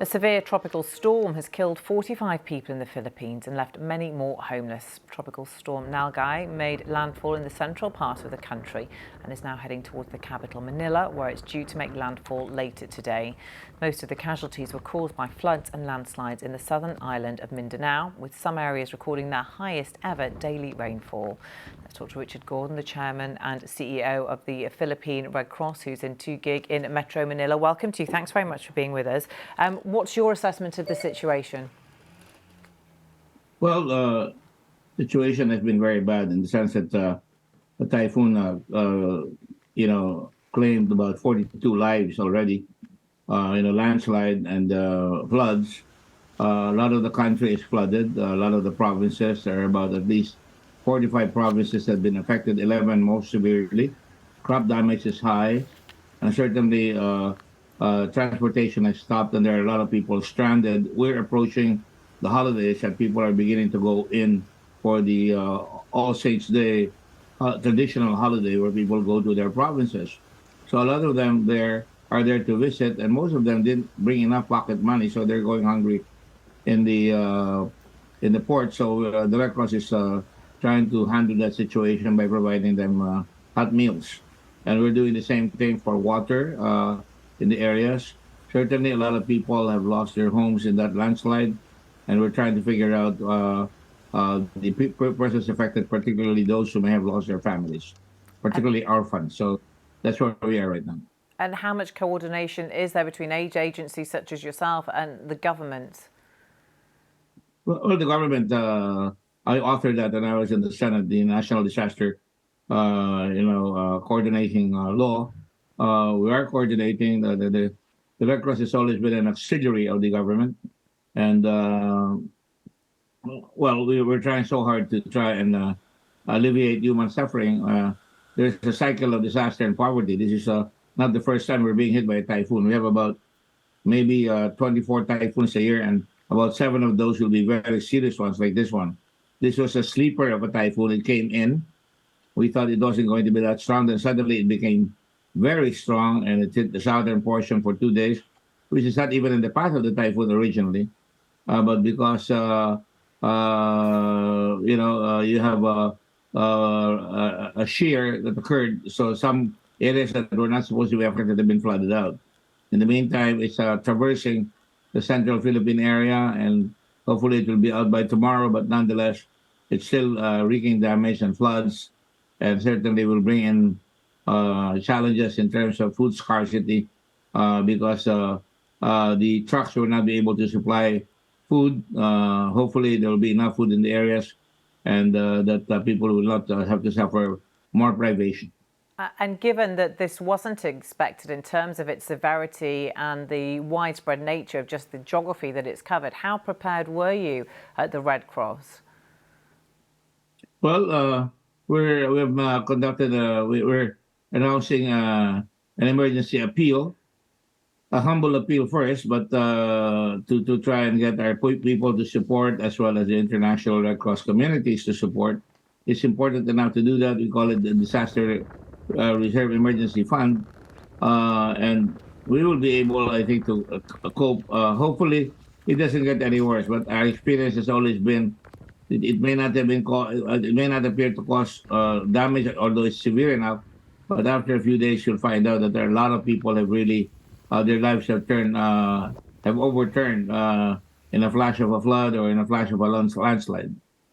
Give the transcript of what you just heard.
A severe tropical storm has killed 45 people in the Philippines and left many more homeless. Tropical storm Nalgae made landfall in the central part of the country and is now heading towards the capital Manila, where it's due to make landfall later today. Most of the casualties were caused by floods and landslides in the southern island of Mindanao, with some areas recording their highest ever daily rainfall. Let's talk to Richard Gordon, the chairman and CEO of the Philippine Red Cross, who's in Tugig in Metro Manila. Welcome to you. Thanks very much for being with us. What's your assessment of the situation? Well, situation has been very bad in the sense that the typhoon, claimed about 42 lives already. Landslide and floods. A lot of the country is flooded. A lot of the provinces, there are about at least 45 provinces that have been affected, 11 most severely. Crop damage is high, and certainly transportation has stopped, and there are a lot of people stranded. We're approaching the holidays, and people are beginning to go in for the All Saints Day traditional holiday, where people go to their provinces. So a lot of them are there to visit, and most of them didn't bring enough pocket money, so they're going hungry in the port. So the Red Cross is trying to handle that situation by providing them hot meals, and we're doing the same thing for water in the areas. Certainly, a lot of people have lost their homes in that landslide, and we're trying to figure out the persons affected, particularly those who may have lost their families, particularly orphans. So that's where we are right now. And how much coordination is there between aid agencies such as yourself and the government? Well, the government, I authored that when I was in the Senate, the National Disaster, coordinating law. We are coordinating. The Red Cross has always been an auxiliary of the government, and we're trying so hard to try and alleviate human suffering. There's a cycle of disaster and poverty. This is not the first time we're being hit by a typhoon. We have about maybe 24 typhoons a year, and about 7 of those will be very serious ones, like this one. This was a sleeper of a typhoon. It came in. We thought it wasn't going to be that strong. Then suddenly it became very strong, and it hit the southern portion for 2 days, which is not even in the path of the typhoon originally. But because, you have a shear that occurred, so some areas that were not supposed to be affected have been flooded out. In the meantime, it's traversing the central Philippine area, and hopefully it will be out by tomorrow, but nonetheless, it's still wreaking damage and floods, and certainly will bring in challenges in terms of food scarcity because the trucks will not be able to supply food. Hopefully there will be enough food in the areas, and that people will not have to suffer more privation. And given that this wasn't expected in terms of its severity and the widespread nature of just the geography that it's covered, how prepared were you at the Red Cross? Well, we're announcing an emergency appeal, a humble appeal first, but to try and get our people to support, as well as the international Red Cross communities to support. It's important enough to do that. We call it the Disaster Reserve Emergency Fund, and we will be able, I think, to cope. Hopefully, it doesn't get any worse. But our experience has always been it may not have been it may not appear to cause damage, although it's severe enough. But after a few days, you'll find out that there are a lot of people have really their lives have overturned in a flash of a flood or in a flash of a landslide.